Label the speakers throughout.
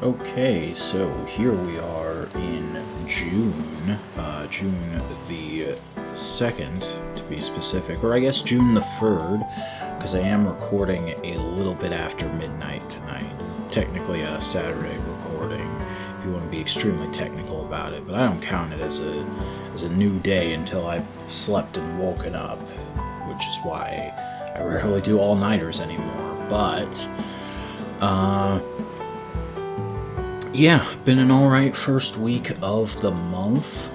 Speaker 1: Okay, so here we are in June, June the 2nd to be specific, or I guess June the 3rd, because I am recording a little bit after midnight tonight. Technically a Saturday recording, if you want to be extremely technical about it, but I don't count it as a new day until I've slept and woken up, which is why I rarely do all-nighters anymore, but, yeah, been an alright first week of the month.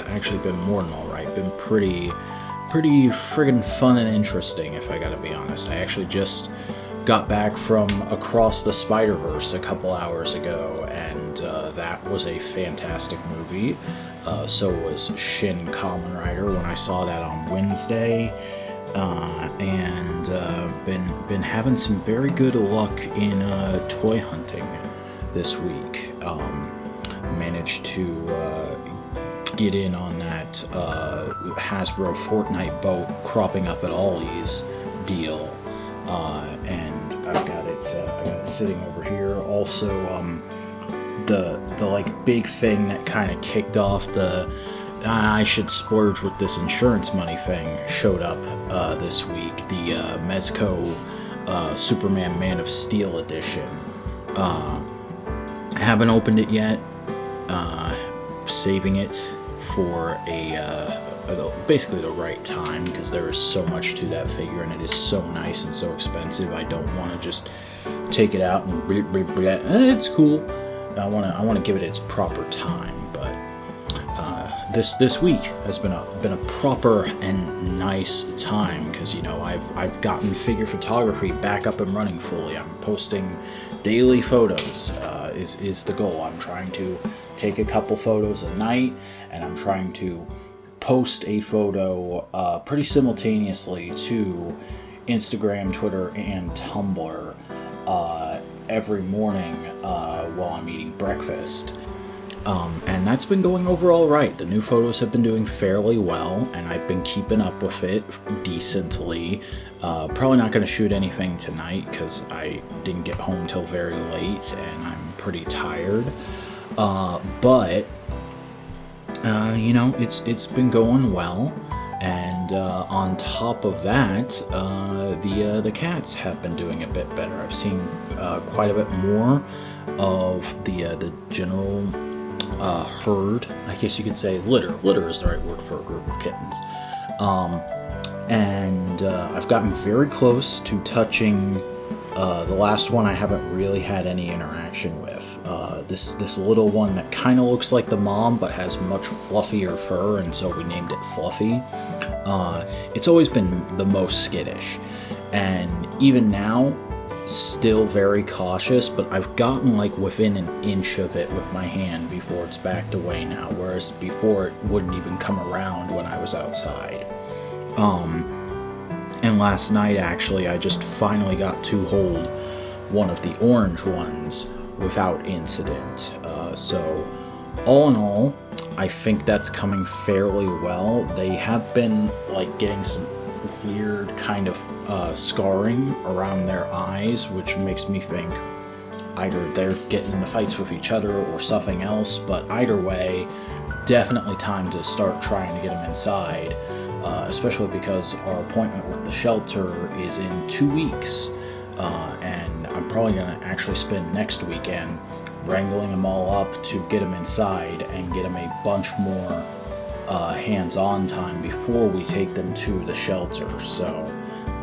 Speaker 1: Actually been more than alright. Been pretty friggin' fun and interesting, if I gotta be honest. I actually just got back from Across the Spider-Verse a couple hours ago, and that was a fantastic movie. So was Shin Kamen Rider when I saw that on Wednesday. And been having some very good luck in toy hunting this week. Managed to get in on that Hasbro Fortnite boat cropping up at Ollie's deal, and I got it sitting over here. Also, the like big thing that kind of kicked off the I should splurge with this insurance money thing showed up this week. The Mezco Superman Man of Steel edition. I haven't opened it yet. Saving it for basically the right time, because there is so much to that figure and it is so nice and so expensive. I don't want to just take it out and it's cool. I want to give it its proper time, but this week has been a proper and nice time, because I've gotten figure photography back up and running fully. I'm posting daily photos is the goal. I'm trying to take a couple photos a night, and I'm trying to post a photo pretty simultaneously to Instagram, Twitter, and Tumblr every morning while I'm eating breakfast. And that's been going over all right. The new photos have been doing fairly well, and I've been keeping up with it decently. Probably not going to shoot anything tonight because I didn't get home till very late, and I'm pretty tired. But it's been going well, and on top of that, the cats have been doing a bit better. I've seen quite a bit more of the general herd, I guess you could say. Litter is the right word for a group of kittens. And I've gotten very close to touching the last one I haven't really had any interaction with. This little one that kind of looks like the mom but has much fluffier fur, and so we named it Fluffy. It's always been the most skittish, and even now still very cautious, but I've gotten like within an inch of it with my hand before it's backed away now, whereas before it wouldn't even come around when I was outside. And last night actually I just finally got to hold one of the orange ones without incident. So all in all, I think that's coming fairly well. They have been like getting some weird kind of scarring around their eyes, which makes me think either they're getting in the fights with each other or something else, but either way, definitely time to start trying to get them inside, especially because our appointment with the shelter is in 2 weeks, and I'm probably going to actually spend next weekend wrangling them all up to get them inside and get them a bunch more hands-on time before we take them to the shelter. So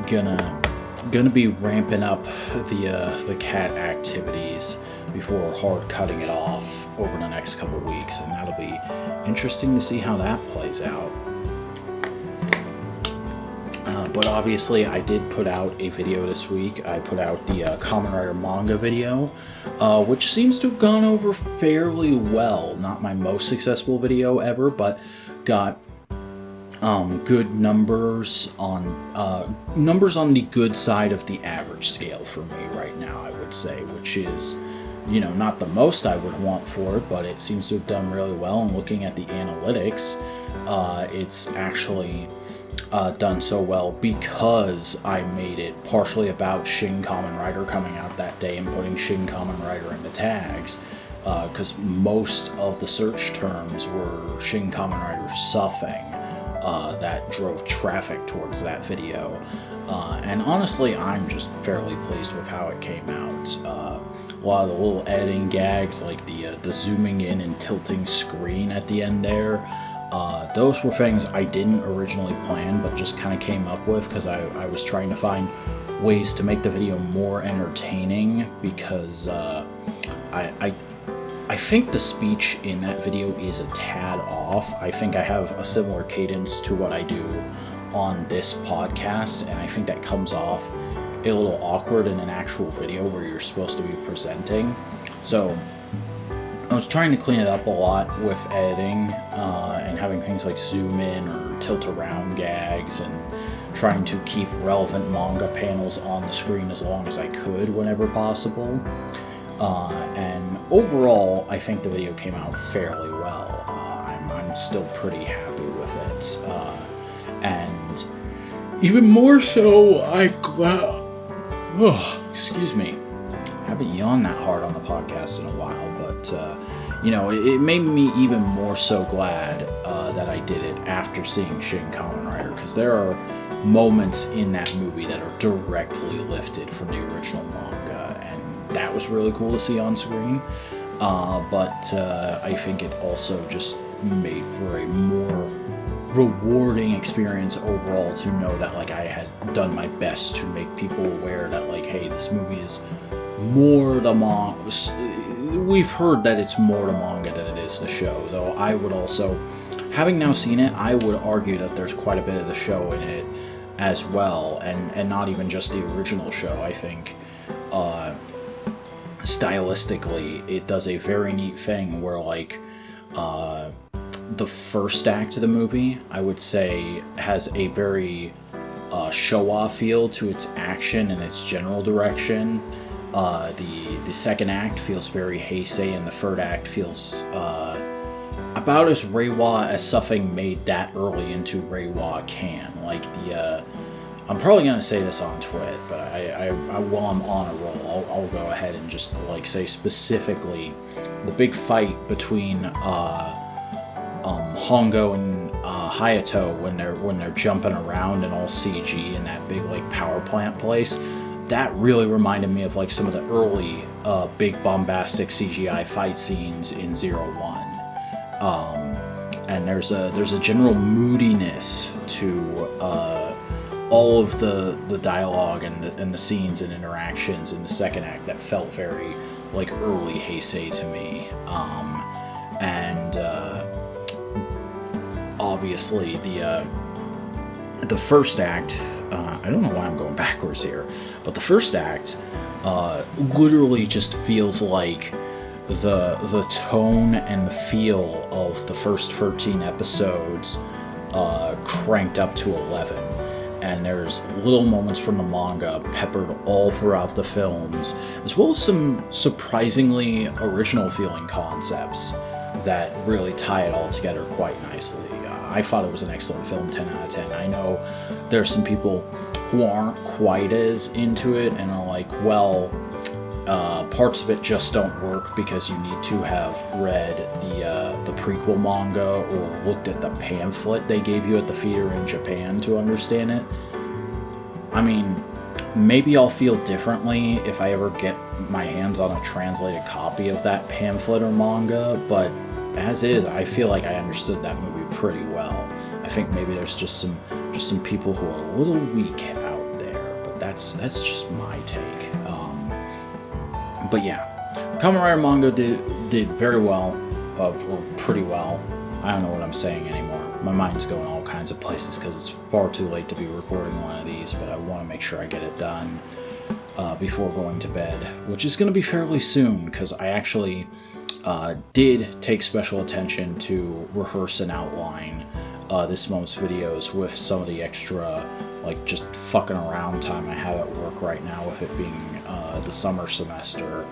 Speaker 1: gonna be ramping up the cat activities before hard cutting it off over the next couple weeks, and that'll be interesting to see how that plays out. But obviously I did put out a video this week. I put out the Kamen Rider manga video, which seems to have gone over fairly well. Not my most successful video ever, but got good numbers on the good side of the average scale for me right now, I would say, which is, not the most I would want for it, but it seems to have done really well. And looking at the analytics, it's actually done so well because I made it partially about Shin Kamen Rider coming out that day and putting Shin Kamen Rider in the tags, because most of the search terms were Shin Kamen Rider suffing, that drove traffic towards that video. And honestly, I'm just fairly pleased with how it came out. A lot of the little editing gags, like the zooming in and tilting screen at the end there, those were things I didn't originally plan, but just kind of came up with because I was trying to find ways to make the video more entertaining, because I think the speech in that video is a tad off. I think I have a similar cadence to what I do on this podcast, and I think that comes off a little awkward in an actual video where you're supposed to be presenting. So I was trying to clean it up a lot with editing, and having things like zoom in or tilt around gags, and trying to keep relevant manga panels on the screen as long as I could whenever possible. And overall, I think the video came out fairly well. I'm still pretty happy with it. And even more so, excuse me. I haven't yawned that hard on the podcast in a while, but, it made me even more so glad that I did it after seeing Shin Kamen Rider, because there are moments in that movie that are directly lifted from the original manga, and that was really cool to see on screen. But I think it also just made for a more rewarding experience overall to know that, like, I had done my best to make people aware that, like, hey, this movie is more the manga. We've heard that it's more the manga than it is the show, though I would also, having now seen it, I would argue that there's quite a bit of the show in it as well, and not even just the original show. I think stylistically it does a very neat thing where, like, the first act of the movie, I would say, has a very show-off feel to its action and its general direction. The second act feels very Heisei, and the third act feels about as Reiwa as something made that early into Reiwa can. Like, I'm probably gonna say this on Twit, but I while I'm on a roll, I'll go ahead and just, like, say specifically the big fight between Hongo and Hayato when they're jumping around and all CG in that big, like, power plant place. That really reminded me of, like, some of the early big bombastic CGI fight scenes in 01. And there's a general moodiness to all of the dialogue and the scenes and interactions in the second act that felt very, like, early Heisei to me. And obviously the first act, I don't know why I'm going backwards here, but the first act literally just feels like the tone and the feel of the first 13 episodes cranked up to 11. And there's little moments from the manga peppered all throughout the films, as well as some surprisingly original feeling concepts that really tie it all together quite nicely. I thought it was an excellent film, 10 out of 10. I know there's some people who aren't quite as into it and are like, well, parts of it just don't work because you need to have read the prequel manga or looked at the pamphlet they gave you at the theater in Japan to understand it. I mean, maybe I'll feel differently if I ever get my hands on a translated copy of that pamphlet or manga, but as is, I feel like I understood that movie pretty well. I think maybe there's just some people who are a little weak out there, but that's just my take. But yeah, Kamen Rider manga did very well, or pretty well. I don't know what I'm saying anymore. My mind's going all kinds of places because it's far too late to be recording one of these, but I want to make sure I get it done before going to bed, which is going to be fairly soon, because I actually did take special attention to rehearse and outline this month's videos with some of the extra, like, just fucking around time I have at work right now, with it being the summer semester,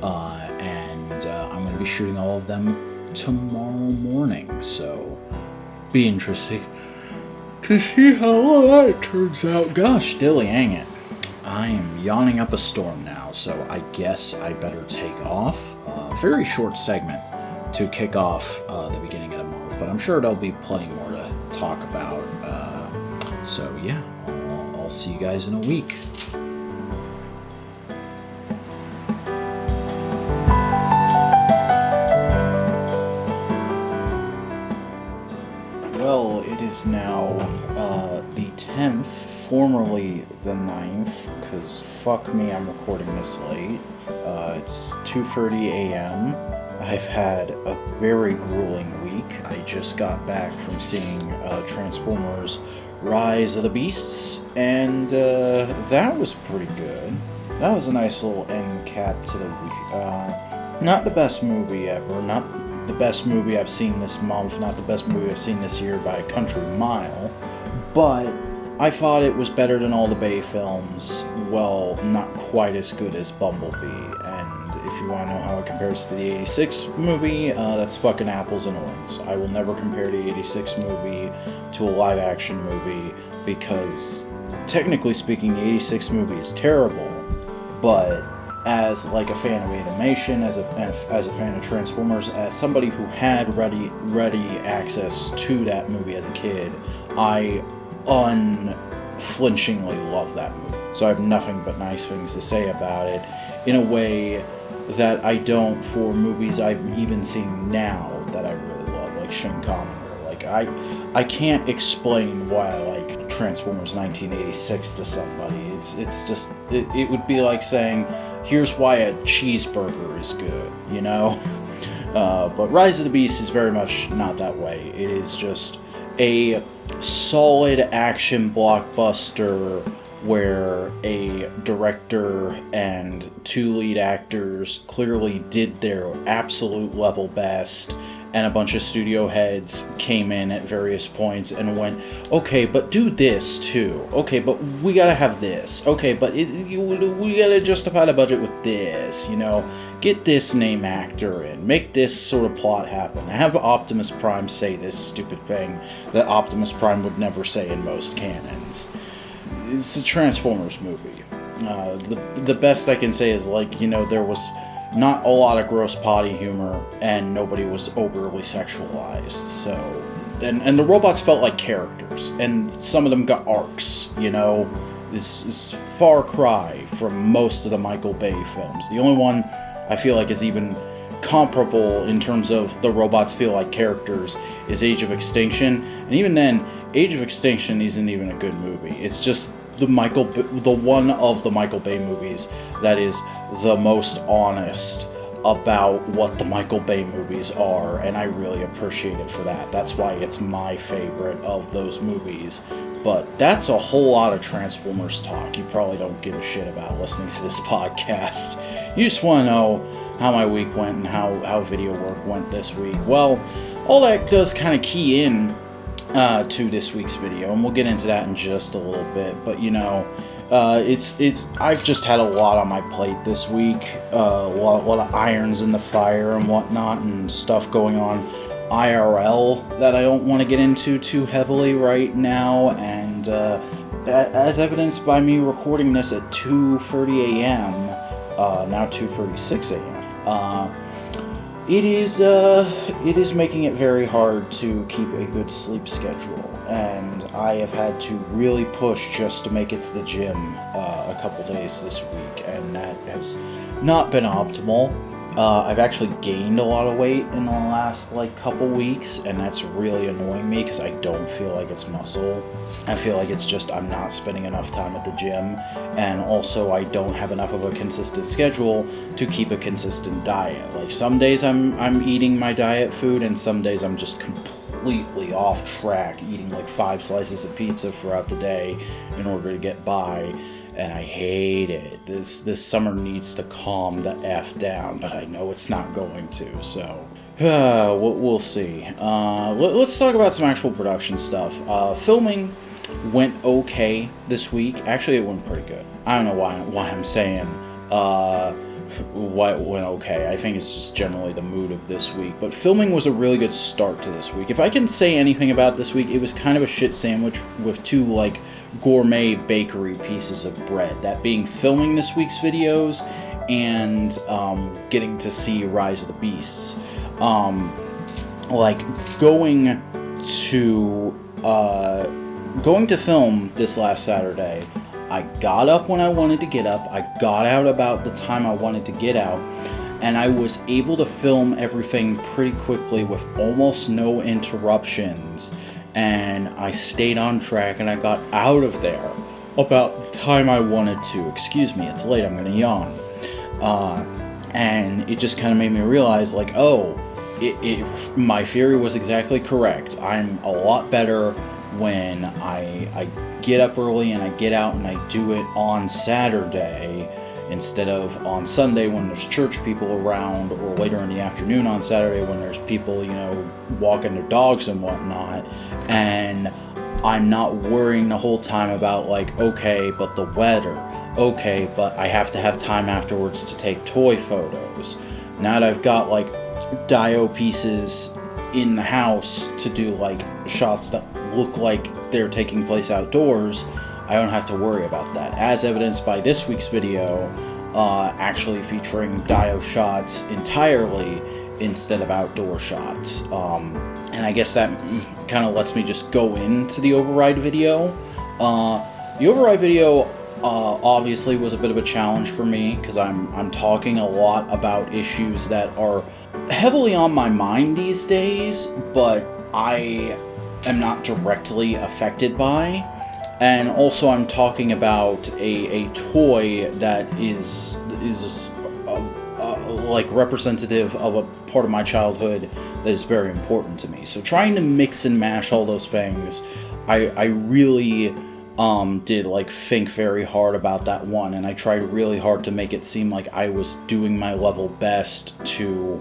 Speaker 1: and I'm going to be shooting all of them tomorrow morning, so be interesting. to see how all that turns out. Gosh, dilly hang it. I am yawning up a storm now, so I guess I better take off. Very short segment to kick off the beginning of the month, but I'm sure there'll be plenty more to talk about. So yeah, I'll see you guys in a week. Well, it is now the 10th, formerly the 9th, because fuck me, I'm recording this late. It's 2:30 a.m. I've had a very grueling week. I just got back from seeing Transformers Rise of the Beasts, and that was pretty good. That was a nice little end cap to the week. Not the best movie ever, not the best movie I've seen this month, not the best movie I've seen this year by a country mile, but I thought it was better than all the Bay films. Well, not quite as good as Bumblebee, and if you want to know how it compares to the 86 movie, that's fucking apples and oranges. I will never compare the 86 movie to a live-action movie, because technically speaking, the 86 movie is terrible, but as like a fan of animation, as a fan of Transformers, as somebody who had ready access to that movie as a kid, I unflinchingly love that movie. So I have nothing but nice things to say about it, in a way that I don't for movies I've even seen now that I really love, like Shin Kamen. Like I can't explain why I like Transformers 1986 to somebody. It's just it would be like saying, here's why a cheeseburger is good, you know? But Rise of the Beast is very much not that way. It is just a solid action blockbuster where a director and two lead actors clearly did their absolute level best, and a bunch of studio heads came in at various points and went, okay, but do this too. Okay, but we gotta have this. Okay, but we gotta justify the budget with this, you know? Get this name actor in. Make this sort of plot happen. Have Optimus Prime say this stupid thing that Optimus Prime would never say in most canons. It's a Transformers movie. The best I can say is, like, you know, there was not a lot of gross potty humor, and nobody was overly sexualized, so... And the robots felt like characters, and some of them got arcs, you know? This is far cry from most of the Michael Bay films. The only one I feel like is even comparable in terms of the robots feel like characters is Age of Extinction, and even then, Age of Extinction isn't even a good movie. It's just the one of the Michael Bay movies that is the most honest about what the Michael Bay movies are, and I really appreciate it for that. That's why it's my favorite of those movies. But that's a whole lot of Transformers talk you probably don't give a shit about listening to this podcast. You just want to know how my week went and how video work went this week. Well, all that does kind of key in to this week's video, and we'll get into that in just a little bit. But you know, I've just had a lot on my plate this week, a lot of irons in the fire and whatnot, and stuff going on IRL that I don't want to get into too heavily right now. And as evidenced by me recording this at 2:30 a.m., now 2:36 a.m. It is making it very hard to keep a good sleep schedule, and I have had to really push just to make it to the gym a couple days this week, and that has not been optimal. I've actually gained a lot of weight in the last couple weeks, and that's really annoying me because I don't feel like it's muscle. I feel like it's just I'm not spending enough time at the gym, and also I don't have enough of a consistent schedule to keep a consistent diet. Like, some days I'm eating my diet food, and some days I'm just completely off track, eating like 5 slices of pizza throughout the day in order to get by. And I hate it. This summer needs to calm the F down, but I know it's not going to, so we'll see. Let's talk about some actual production stuff. Filming went okay this week. Actually, it went pretty good. I don't know why I'm saying what went okay. I think it's just generally the mood of this week. But filming was a really good start to this week. If I can say anything about this week, it was kind of a shit sandwich with two, like, gourmet bakery pieces of bread. That being filming this week's videos and getting to see Rise of the Beasts. Like, going to film this last Saturday, I got up when I wanted to get up, I got out about the time I wanted to get out, and I was able to film everything pretty quickly with almost no interruptions, and I stayed on track and I got out of there about the time I wanted to. Excuse me, it's late, I'm gonna yawn. And it just kind of made me realize, like, oh, my theory was exactly correct. I'm a lot better when I get up early and I get out and I do it on Saturday instead of on Sunday when there's church people around, or later in the afternoon on Saturday when there's people, you know, walking their dogs and whatnot, and I'm not worrying the whole time about, like, okay, but the weather, okay, but I have to have time afterwards to take toy photos. Now that I've got, like, Dio pieces in the house to do, like, shots that look like they're taking place outdoors, I don't have to worry about that. As evidenced by this week's video, actually featuring Dio shots entirely instead of outdoor shots. And I guess that kind of lets me just go into the override video. The override video obviously was a bit of a challenge for me, because I'm talking a lot about issues that are heavily on my mind these days, but I am not directly affected by. And also I'm talking about a toy that is like representative of a part of my childhood that is very important to me. So trying to mix and mash all those things, I really did, like, think very hard about that one, and I tried really hard to make it seem like I was doing my level best to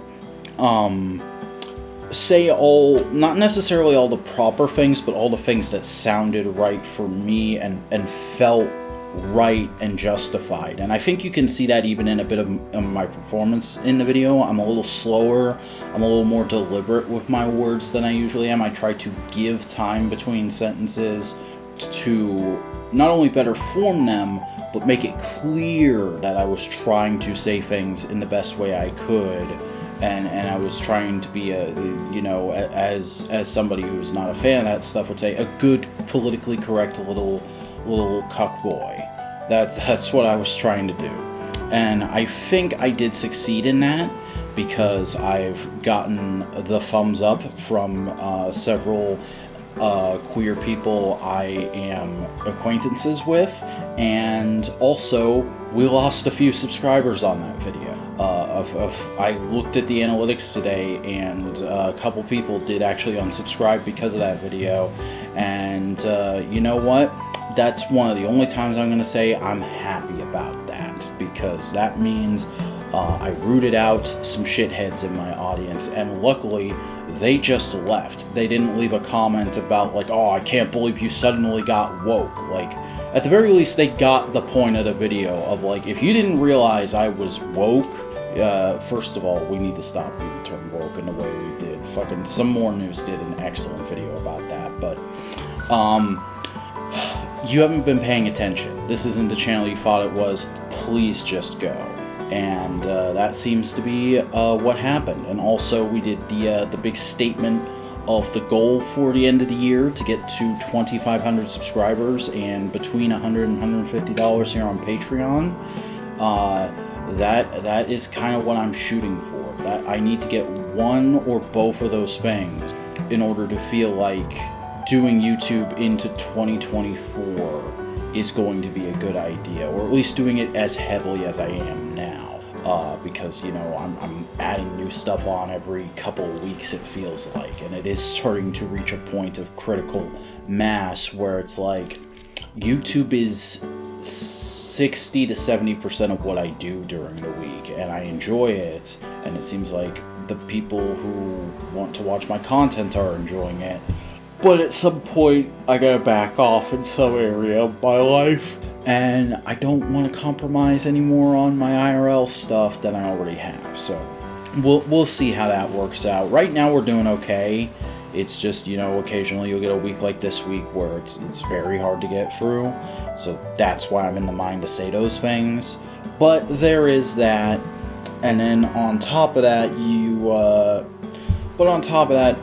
Speaker 1: say all, not necessarily all the proper things, but all the things that sounded right for me and felt right and justified. And I think you can see that even in a bit of my performance in the video. I'm a little slower, I'm a little more deliberate with my words than I usually am. I try to give time between sentences to not only better form them, but make it clear that I was trying to say things in the best way I could. And I was trying to be a, you know, as somebody who's not a fan of that stuff would say, a good politically correct little cuck boy. That's what I was trying to do. And I think I did succeed in that, because I've gotten the thumbs up from several queer people I am acquaintances with, and also we lost a few subscribers on that video. I looked at the analytics today, and a couple people did actually unsubscribe because of that video, and you know what? That's one of the only times I'm going to say I'm happy about that, because that means I rooted out some shitheads in my audience, and luckily they just left. They didn't leave a comment about, like, oh, I can't believe you suddenly got woke. Like, at the very least, they got the point of the video of, like, if you didn't realize I was woke, first of all, we need to stop using the term woke in the way we did. Fucking Some More News did an excellent video about that, but, you haven't been paying attention. This isn't the channel you thought it was. Please just go. And that seems to be what happened. And also, we did the big statement of the goal for the end of the year to get to 2,500 subscribers and between $100 and $150 here on Patreon. That is kind of what I'm shooting for. That I need to get one or both of those things in order to feel like doing YouTube into 2024 is going to be a good idea, or at least doing it as heavily as I am now. Because, you know, I'm adding new stuff on every couple of weeks, it feels like, and it is starting to reach a point of critical mass where it's like, YouTube is 60 to 70% of what I do during the week, and I enjoy it, and it seems like the people who want to watch my content are enjoying it. But at some point, I gotta back off in some area of my life. And I don't want to compromise anymore on my IRL stuff that I already have. So we'll see how that works out. Right now, we're doing okay. It's just, occasionally you'll get a week like this week where it's very hard to get through. So that's why I'm in the mind to say those things. But there is that. And then on top of that,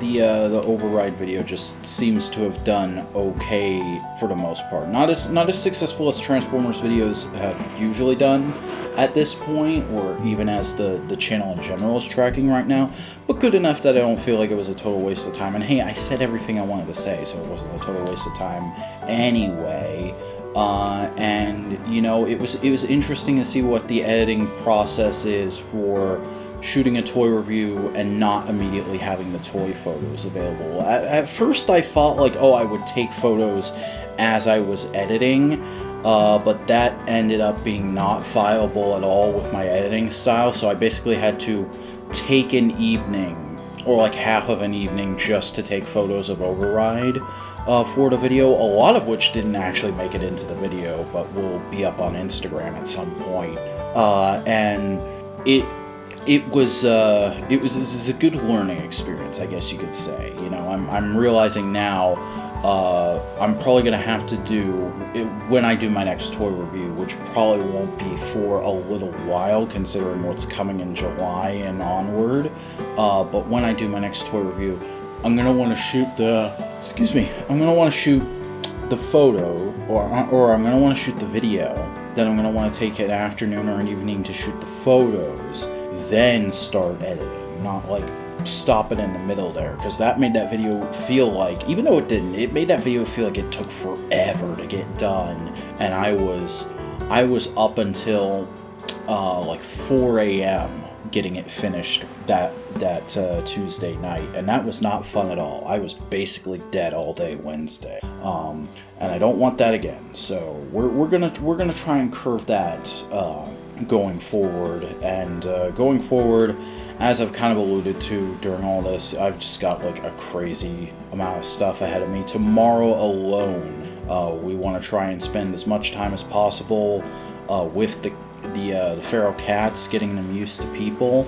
Speaker 1: the override video just seems to have done okay for the most part. Not as successful as Transformers videos have usually done at this point, or even as the channel in general is tracking right now, but good enough that I don't feel like it was a total waste of time. And hey, I said everything I wanted to say, so it wasn't a total waste of time anyway. It was interesting to see what the editing process is for shooting a toy review and not immediately having the toy photos available. At first I thought I would take photos as I was editing, but that ended up being not fileable at all with my editing style, so I basically had to take an evening, or half of an evening, just to take photos of Override for the video, a lot of which didn't actually make it into the video, but will be up on Instagram at some point. And it was a good learning experience, I guess you could say. I'm realizing now I'm probably gonna have to do it when I do my next toy review, which probably won't be for a little while considering what's coming in July and onward. But when I do my next toy review, I'm gonna want to shoot the photo, or I'm gonna want to shoot the video. Then I'm gonna want to take an afternoon or an evening to shoot the photos, then start editing, not stop it in the middle there, because that made that video feel like, even though it didn't, it made that video feel like it took forever to get done, and I was up until 4 a.m. getting it finished that Tuesday night, and that was not fun at all. I was basically dead all day Wednesday, and I don't want that again. So we're gonna try and curve that going forward, and going forward, as I've kind of alluded to during all this, I've just got a crazy amount of stuff ahead of me. Tomorrow alone, we want to try and spend as much time as possible with the feral cats, getting them used to people,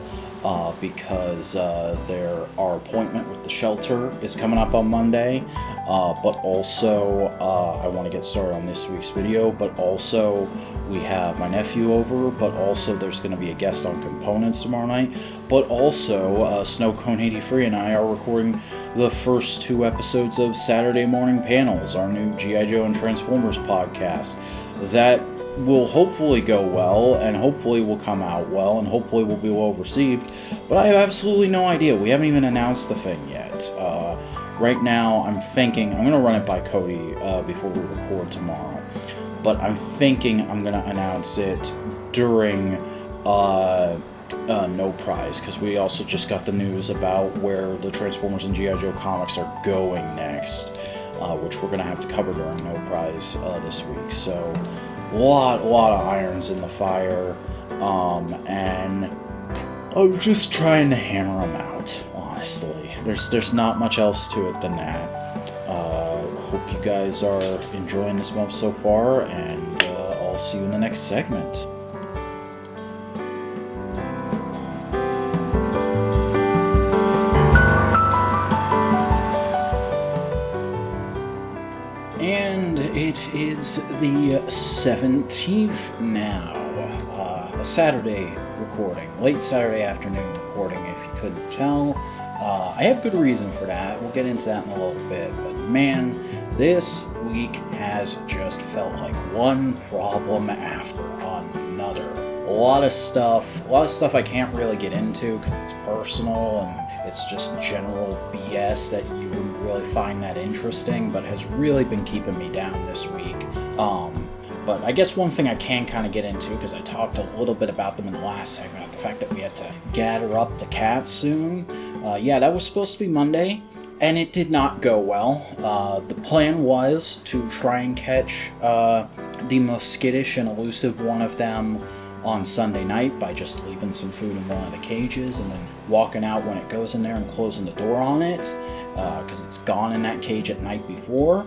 Speaker 1: because our appointment with the shelter is coming up on Monday, but also I want to get started on this week's video, but also we have my nephew over, but also there's going to be a guest on components tomorrow night, but also Snow Cone 83 and I are recording the first 2 episodes of Saturday Morning Panels, our new G.I. Joe and Transformers podcast. That will hopefully go well, and hopefully will come out well, and hopefully will be well received, but I have absolutely no idea. We haven't even announced the thing yet. Right now, I'm thinking, I'm going to run it by Cody before we record tomorrow, but I'm thinking I'm going to announce it during No Prize, because we also just got the news about where the Transformers and G.I. Joe comics are going next, which we're going to have to cover during No Prize this week. So a lot of irons in the fire, and I'm just trying to hammer them out, honestly. There's not much else to it than that. Hope you guys are enjoying this month so far, and I'll see you in the next segment. And it is the 17th now, a Saturday recording, late Saturday afternoon recording if you couldn't tell. I have good reason for that, we'll get into that in a little bit, but man, this week has just felt like one problem after another. A lot of stuff I can't really get into because it's personal and it's just general BS that you wouldn't really find that interesting, but has really been keeping me down this week. But I guess one thing I can kind of get into, because I talked a little bit about them in the last segment, the fact that we had to gather up the cats soon. Yeah, that was supposed to be Monday, and it did not go well. The plan was to try and catch the most skittish and elusive one of them on Sunday night by just leaving some food in one of the cages and then walking out when it goes in there and closing the door on it. because it's gone in that cage at night before.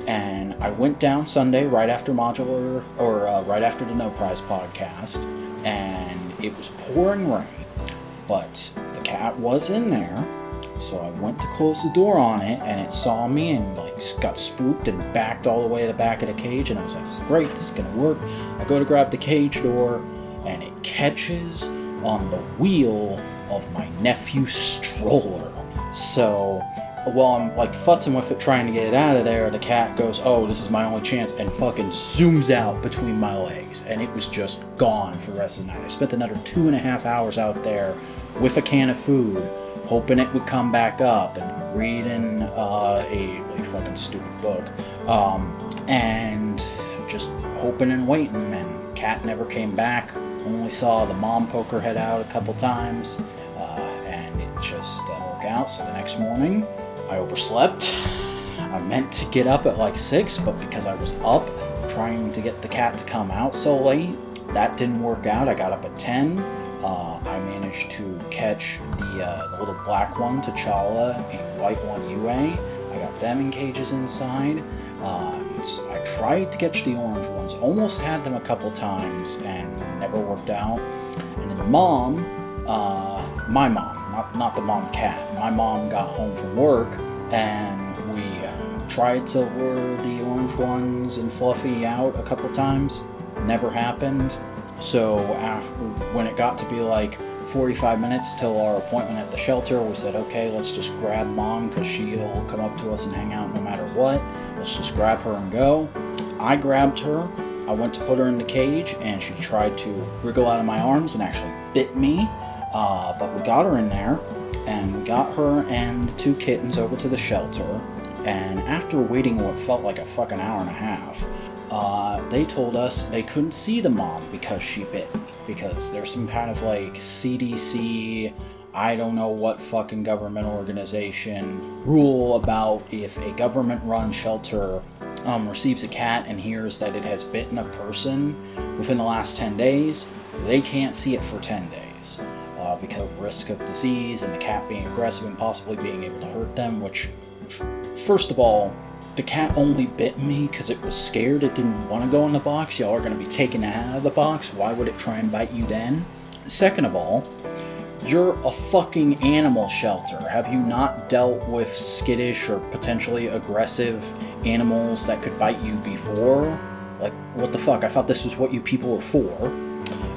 Speaker 1: And I went down Sunday right after right after the No Prize podcast, and it was pouring rain, but the cat was in there. So I went to close the door on it, and it saw me and got spooked and backed all the way to the back of the cage. And I was like, "This is great, this is gonna work." I go to grab the cage door, and it catches on the wheel of my nephew's stroller. So while I'm futzing with it, trying to get it out of there, the cat goes, "Oh, this is my only chance," and fucking zooms out between my legs, and it was just gone for the rest of the night. I spent another 2.5 hours out there with a can of food, hoping it would come back up, and reading a fucking stupid book, and just hoping and waiting, and cat never came back. Only saw the mom poke her head out a couple times, and it just didn't work out. So the next morning, I overslept. I meant to get up at 6, but because I was up trying to get the cat to come out so late, that didn't work out. I got up at 10. I managed to catch the little black one, T'Challa, and white one, Yue. I got them in cages inside. I tried to catch the orange ones, almost had them a couple times, and never worked out. And then my mom, not the mom cat, my mom got home from work, and we tried to lure the orange ones and Fluffy out a couple times. Never happened. So when it got to be 45 minutes till our appointment at the shelter, we said, okay, let's just grab Mom, because she'll come up to us and hang out no matter what. Let's just grab her and go. I grabbed her. I went to put her in the cage, and she tried to wriggle out of my arms and actually bit me. But we got her in there, and we got her and the 2 kittens over to the shelter. And after waiting what felt like a fucking hour and a half, they told us they couldn't see the mom because she bit me. Because there's some kind of CDC, I don't know what fucking government organization rule about if a government-run shelter receives a cat and hears that it has bitten a person within the last 10 days, they can't see it for 10 days. Because of risk of disease and the cat being aggressive and possibly being able to hurt them, which, first of all, the cat only bit me because it was scared. It didn't want to go in the box. Y'all are going to be taken out of the box. Why would it try and bite you then? Second of all, you're a fucking animal shelter. Have you not dealt with skittish or potentially aggressive animals that could bite you before? What the fuck? I thought this was what you people were for.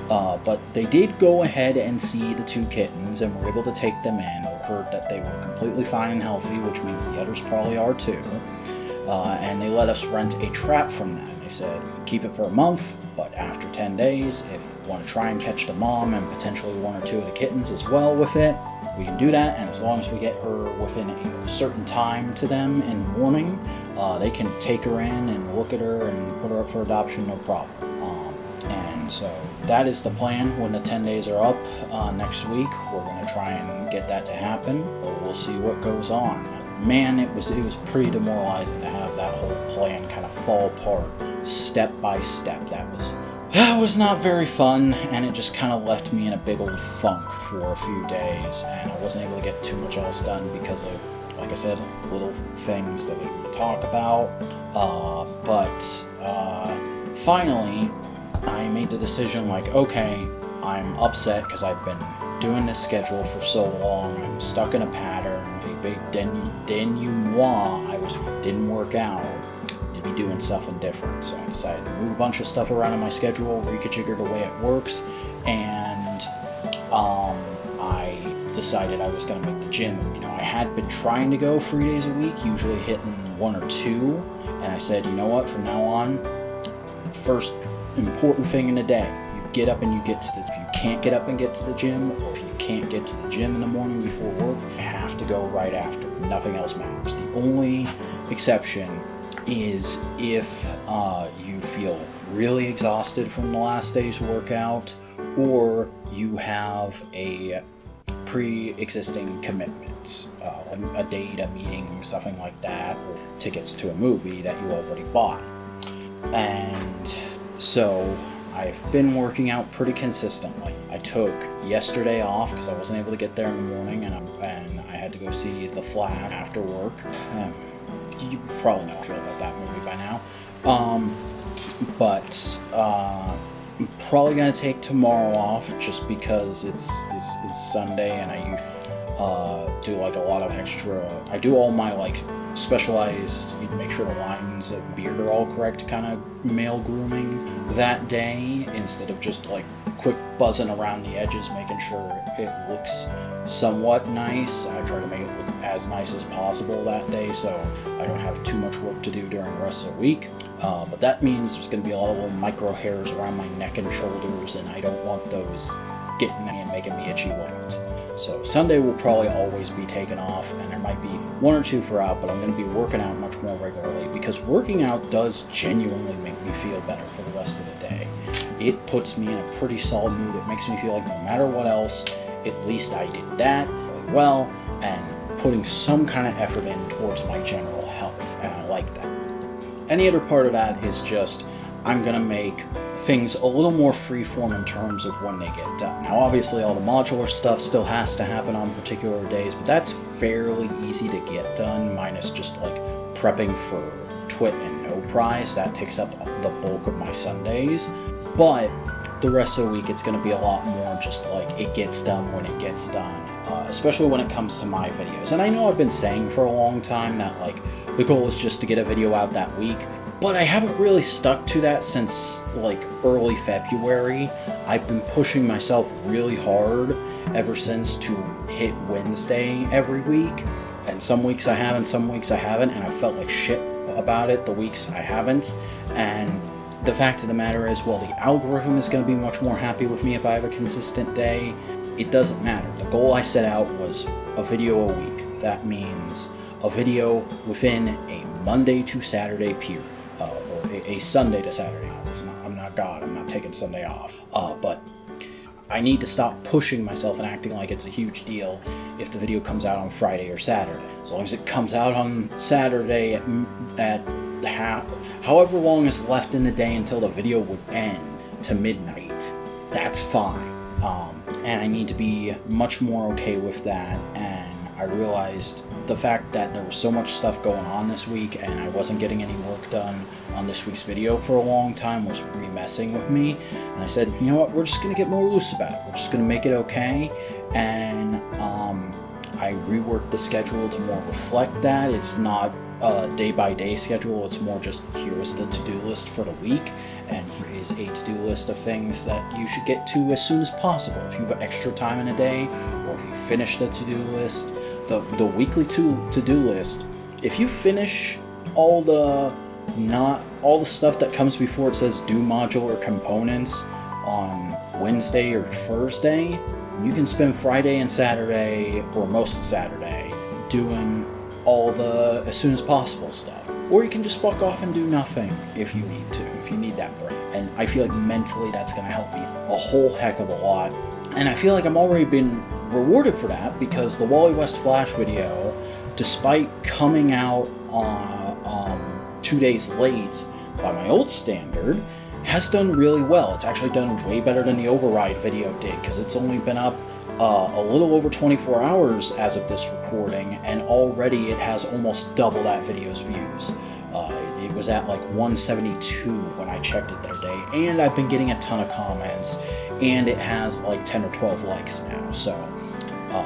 Speaker 1: But they did go ahead and see the 2 kittens and were able to take them in. I heard that they were completely fine and healthy, which means the others probably are too. And they let us rent a trap from them. They said, we can keep it for a month, but after 10 days, if you want to try and catch the mom and potentially 1 or 2 of the kittens as well with it, we can do that. And as long as we get her within a certain time to them in the morning, they can take her in and look at her and put her up for adoption, no problem. And so that is the plan. When the 10 days are up next week, we're going to try and get that to happen. But we'll see what goes on. Man, it was pretty demoralizing to have that whole plan kind of fall apart step by step. That was not very fun, and it just kind of left me in a big old funk for a few days, and I wasn't able to get too much else done because of, like I said, little things that we would talk about. But finally, I made the decision, okay, I'm upset because I've been doing this schedule for so long. I'm stuck in a pattern, a big denouement. Didn't work out. To be doing something different. So I decided to move a bunch of stuff around in my schedule, reconfigure the way it works, and I decided I was going to make the gym. I had been trying to go 3 days a week, usually hitting 1 or 2, and I said, you know what, from now on, first important thing in the day, you get up and you get to the, if you can't get up and get to the gym, or if you can't get to the gym in the morning before work, you have to go right after. Nothing else matters. The only exception is if you feel really exhausted from the last day's workout, or you have a pre-existing commitment, a date, a meeting, something like that, or tickets to a movie that you already bought. And so I've been working out pretty consistently. I took yesterday off because I wasn't able to get there in the morning, and I had to go see The Flash after work. You probably know how I feel about that movie by now. But I'm probably gonna take tomorrow off just because it's Sunday, and I usually do like a lot of extra. I do all my like specialized, you make sure the lines of beard are all correct kind of male grooming that day, instead of just like quick buzzing around the edges, making sure it looks somewhat nice. I try to make it look as nice as possible that day, so I don't have too much work to do during the rest of the week. But that means there's going to be a lot of little micro hairs around my neck and shoulders, and I don't want those getting me and making me itchy white. So Sunday will probably always be taken off, and there might be one or two for out, but I'm going to be working out much more regularly, because working out does genuinely make me feel better for the rest of the day. It puts me in a pretty solid mood. It makes me feel like no matter what else, at least I did that really well, and putting some kind of effort in towards my general health, and I like that. Any other part of that is just, I'm going to make things a little more freeform in terms of when they get done. Now, obviously, all the modular stuff still has to happen on particular days, but that's fairly easy to get done, minus just like prepping for Twit and No Prize. That takes up the bulk of my Sundays. But the rest of the week, it's going to be a lot more just like it gets done when it gets done, especially when it comes to my videos. And I know I've been saying for a long time that like the goal is just to get a video out that week, but I haven't really stuck to that since like early February. I've been pushing myself really hard ever since to hit Wednesday every week, and some weeks I have and some weeks I haven't, and I felt like shit about it the weeks I haven't. And the fact of the matter is, well, the algorithm is going to be much more happy with me if I have a consistent day. It doesn't matter. The goal I set out was a video a week. That means a video within a Monday to Saturday period, or a Sunday to Saturday. I'm not God. I'm not taking Sunday off. But I need to stop pushing myself and acting like it's a huge deal if the video comes out on Friday or Saturday. As long as it comes out on Saturday at however long is left in the day until the video would end to midnight, that's fine. And I need to be much more okay with that. And I realized the fact that there was so much stuff going on this week and I wasn't getting any work done on this week's video for a long time was really messing with me. And I said, you know what, we're just going to get more loose about it. We're just going to make it okay. And I reworked the schedule to more reflect that. It's not a day-by-day schedule. It's more just, here's the to-do list for the week, and here is a to-do list of things that you should get to as soon as possible. If you have extra time in a day, or if you finish the to-do list, the weekly to-do list, if you finish all the stuff that comes before it says do modular components on Wednesday or Thursday, you can spend Friday and Saturday, or most of Saturday, doing all the as soon as possible stuff. Or you can just fuck off and do nothing if you need to, if you need that break. And I feel like mentally that's going to help me a whole heck of a lot. And I feel like I'm already been rewarded for that, because the Wally West Flash video, despite coming out on 2 days late by my old standard, has done really well. It's actually done way better than the Override video did, because it's only been up a little over 24 hours as of this recording, and already it has almost double that video's views. It was at like 172 when I checked it the other day, and I've been getting a ton of comments, and it has like 10 or 12 likes now, so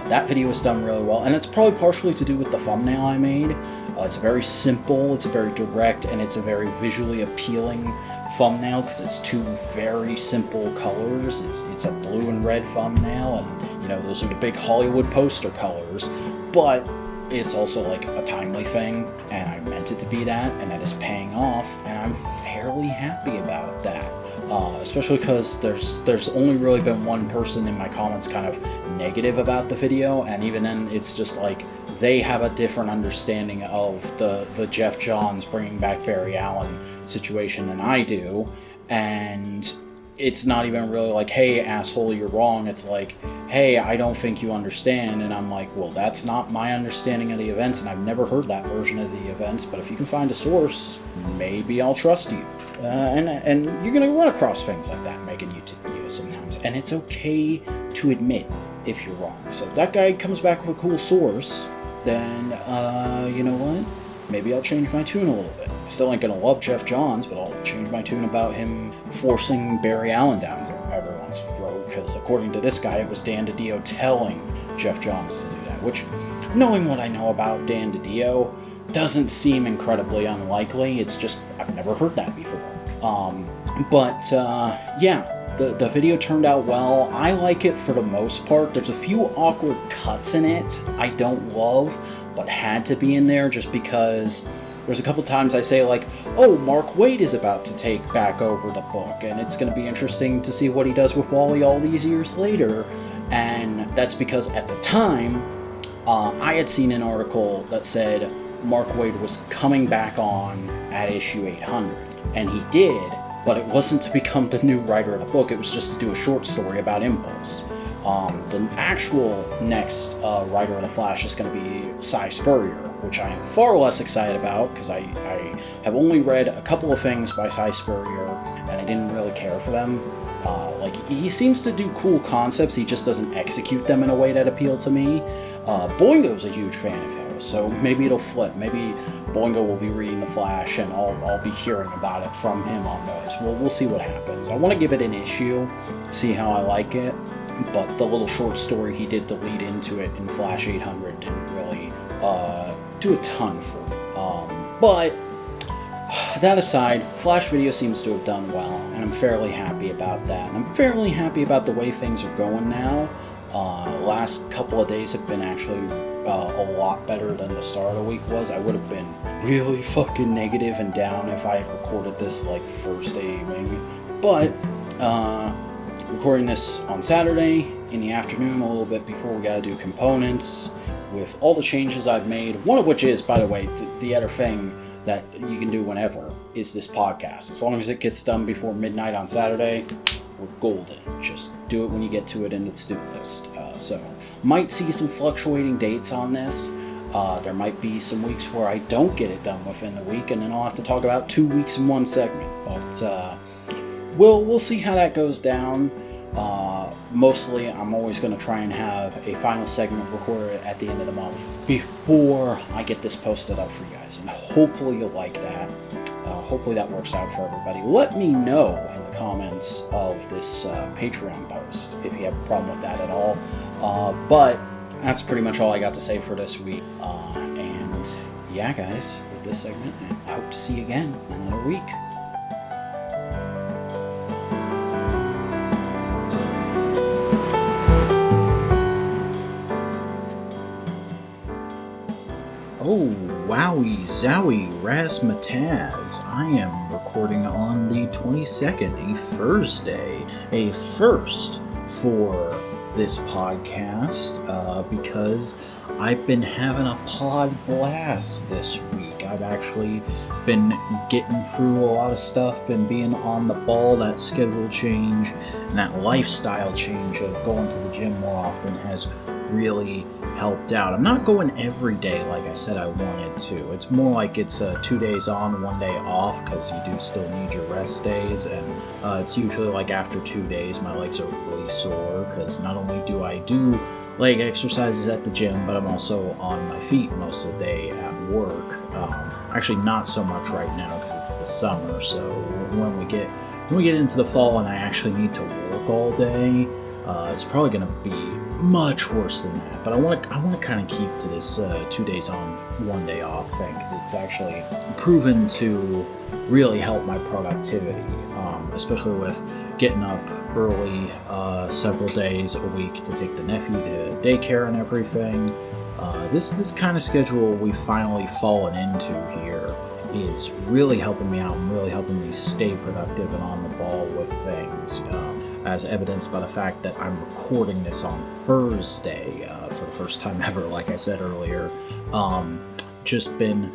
Speaker 1: that video is done really well, and it's probably partially to do with the thumbnail I made. It's very simple, it's very direct, and it's a very visually appealing thumbnail because it's two very simple colors. It's a blue and red thumbnail, and you know, those are the big Hollywood poster colors, but it's also like a timely thing, and I meant it to be that, and that is paying off, and I'm fairly happy about that. Especially because there's only really been one person in my comments kind of negative about the video, and even then it's just like they have a different understanding of the Jeff Johns bringing back Barry Allen situation than I do, and it's not even really like, hey asshole, you're wrong. It's like, hey, I don't think you understand. And I'm like, well, that's not my understanding of the events, and I've never heard that version of the events, but if you can find a source, maybe I'll trust you. And you're going to run across things like that making YouTube videos sometimes, and it's okay to admit if you're wrong. So if that guy comes back with a cool source, then, you know what? Maybe I'll change my tune a little bit. I still ain't gonna love Jeff Johns, but I'll change my tune about him forcing Barry Allen down everyone's throat, because according to this guy, it was Dan DiDio telling Jeff Johns to do that, which, knowing what I know about Dan DiDio, doesn't seem incredibly unlikely. It's just, I've never heard that before. Yeah. The video turned out well. I like it for the most part. There's a few awkward cuts in it I don't love, but had to be in there just because there's a couple times I say like, oh, Mark Waid is about to take back over the book, and it's going to be interesting to see what he does with Wally all these years later. And that's because at the time, I had seen an article that said Mark Waid was coming back on at issue 800, and he did. But it wasn't to become the new writer of the book, it was just to do a short story about Impulse. The actual next writer of The Flash is going to be Cy Spurrier, which I am far less excited about, because I have only read a couple of things by Cy Spurrier, and I didn't really care for them. He seems to do cool concepts, he just doesn't execute them in a way that appeal to me. Boingo's a huge fan of his, so maybe it'll flip. Maybe Boingo will be reading The Flash, and I'll be hearing about it from him on those. We'll see what happens. I want to give it an issue, see how I like it, but the little short story he did to lead into it in Flash 800 didn't really do a ton for me. But that aside, Flash Video seems to have done well, and I'm fairly happy about that. And I'm fairly happy about the way things are going now. Last couple of days have been actually a lot better than the start of the week was. I would have been really fucking negative and down if I had recorded this like Thursday evening. But recording this on Saturday in the afternoon, a little bit before we gotta do components, with all the changes I've made, one of which is, by the way, the other thing that you can do whenever is this podcast. As long as it gets done before midnight on Saturday, we're golden. Just do it when you get to it in the to-do list. So might see some fluctuating dates on this. There might be some weeks where I don't get it done within the week, and then I'll have to talk about 2 weeks in one segment. But we'll see how that goes down. Mostly, I'm always going to try and have a final segment recorded at the end of the month before I get this posted up for you guys, and hopefully you'll like that. Hopefully that works out for everybody. Let me know in the comments of this Patreon post if you have a problem with that at all. But that's pretty much all I got to say for this week. And yeah, guys, with this segment, I hope to see you again in another week. Oh, wowie zowie razzmatazz. I am recording on the 22nd, a Thursday, a first for this podcast, because I've been having a pod blast this week. I've actually been getting through a lot of stuff, been being on the ball. That schedule change and that lifestyle change of going to the gym more often has really helped out. I'm not going every day like I said I wanted to. It's more like it's 2 days on, 1 day off, because you do still need your rest days, and it's usually like after 2 days my legs are really sore, because not only do I do leg exercises at the gym, but I'm also on my feet most of the day at work. Actually not so much right now because it's the summer, so when we get into the fall and I actually need to work all day, it's probably going to be much worse than that. But I want to kind of keep to this 2 days on, 1 day off thing, because it's actually proven to really help my productivity, especially with getting up early several days a week to take the nephew to daycare and everything. This kind of schedule we've finally fallen into here is really helping me out and really helping me stay productive and on the ball with things, as evidenced by the fact that I'm recording this on Thursday for the first time ever, like I said earlier. Just been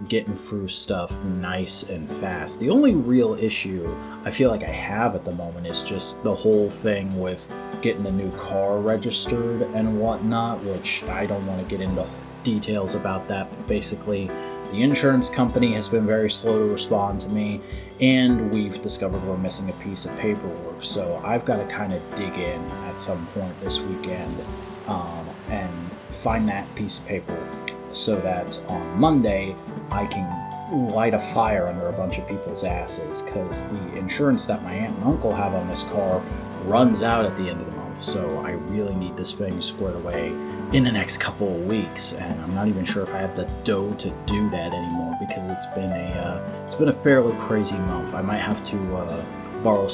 Speaker 1: getting through stuff nice and fast. The only real issue I feel like I have at the moment is just the whole thing with getting a new car registered and whatnot, which I don't want to get into details about that, but basically the insurance company has been very slow to respond to me, and we've discovered we're missing a piece of paperwork, so I've got to kind of dig in at some point this weekend and find that piece of paper so that on Monday I can light a fire under a bunch of people's asses, because the insurance that my aunt and uncle have on this car runs out at the end of the month, so I really need this thing squared away in the next couple of weeks, and I'm not even sure if I have the dough to do that anymore, because it's been a fairly crazy month. I might have to borrow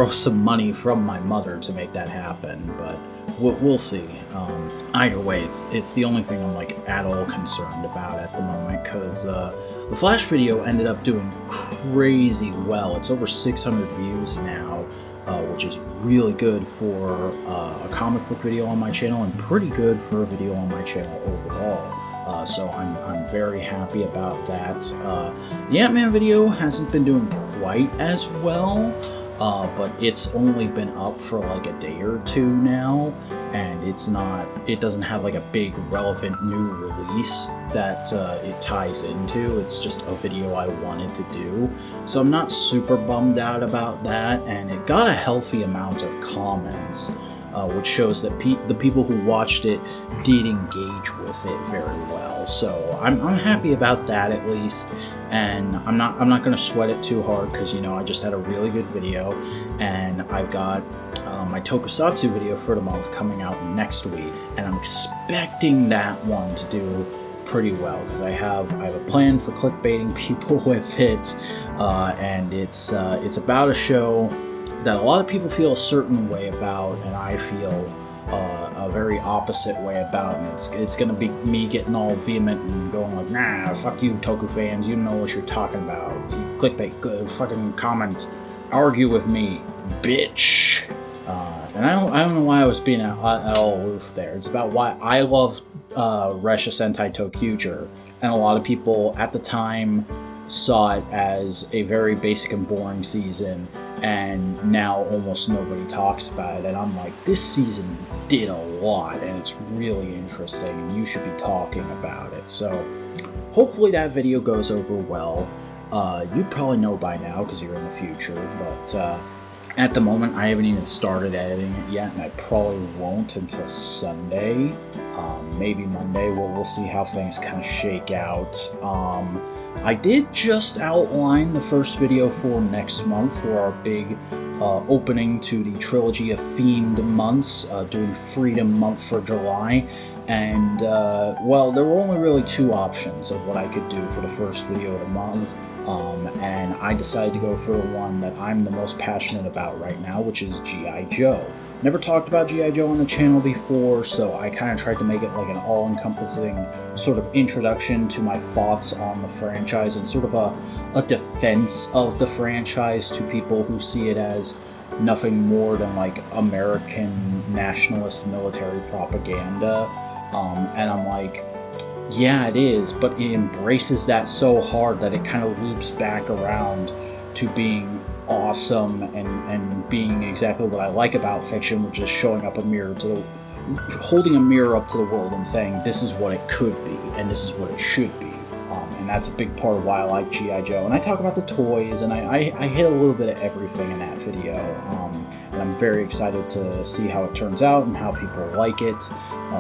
Speaker 1: some money from my mother to make that happen, but we'll see. Either way, it's the only thing I'm like at all concerned about at the moment, because the Flash video ended up doing crazy well. It's over 600 views now, which is really good for a comic book video on my channel, and pretty good for a video on my channel overall. So I'm very happy about that. The Ant-Man video hasn't been doing quite as well, but it's only been up for like a day or two now, and it doesn't have like a big relevant new release that it ties into. It's just a video I wanted to do, so I'm not super bummed out about that, and it got a healthy amount of comments, which shows that the people who watched it did engage with it very well. So I'm happy about that, at least, and I'm not going to sweat it too hard, because I just had a really good video, and I've got my Tokusatsu video for the month coming out next week, and I'm expecting that one to do pretty well, because I have a plan for clickbaiting people with it, and it's about a show that a lot of people feel a certain way about, and I feel a very opposite way about, and it's gonna be me getting all vehement and going like, nah, fuck you, Toku fans, you don't know what you're talking about. You clickbait, good, fucking comment, argue with me, bitch. And I don't know why I was being at all aloof there. It's about why I love Resha Sentai Tokyuger, and a lot of people at the time saw it as a very basic and boring season, and now almost nobody talks about it, and I'm like, this season did a lot, and it's really interesting, and you should be talking about it. So hopefully that video goes over well. You probably know by now because you're in the future, but at the moment I haven't even started editing it yet, and I probably won't until Sunday, maybe Monday. We'll see how things kind of shake out. I did just outline the first video for next month for our big opening to the trilogy of themed months, doing Freedom Month for July, and well, there were only really two options of what I could do for the first video of the month, and I decided to go for the one that I'm the most passionate about right now, which is G.I. Joe. Never talked about G.I. Joe on the channel before, so I kind of tried to make it like an all-encompassing sort of introduction to my thoughts on the franchise, and sort of a defense of the franchise to people who see it as nothing more than like American nationalist military propaganda. And I'm like, yeah, it is, but it embraces that so hard that it kind of loops back around to being awesome and being exactly what I like about fiction, which is showing up holding a mirror up to the world and saying this is what it could be and this is what it should be. And that's a big part of why I like G.I. Joe. And I talk about the toys, and I hit a little bit of everything in that video. And I'm very excited to see how it turns out and how people like it,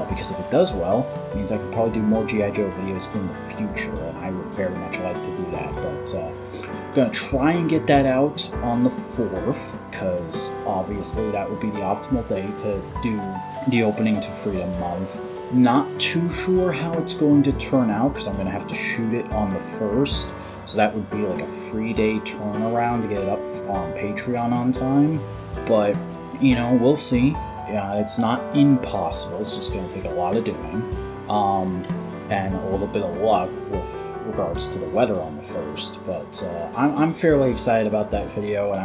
Speaker 1: because if it does well, it means I can probably do more G.I. Joe videos in the future, and I would very much like to do that. But I'm going to try and get that out on the 4th, because obviously that would be the optimal day to do the opening to Freedom Month. Not too sure how it's going to turn out, because I'm going to have to shoot it on the 1st, so that would be like a 3-day turnaround to get it up on Patreon on time, but, we'll see. Yeah, it's not impossible, it's just going to take a lot of doing, and a little bit of luck with regards to the weather on the 1st, but I'm fairly excited about that video, and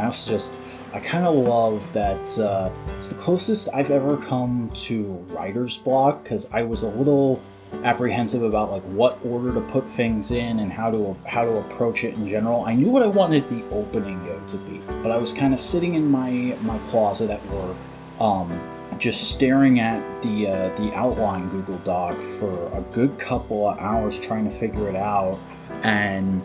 Speaker 1: I kind of love that it's the closest I've ever come to writer's block, because I was a little apprehensive about like what order to put things in and how to approach it in general. I knew what I wanted the opening to be, but I was kind of sitting in my closet at work, just staring at the outline Google Doc for a good couple of hours trying to figure it out, and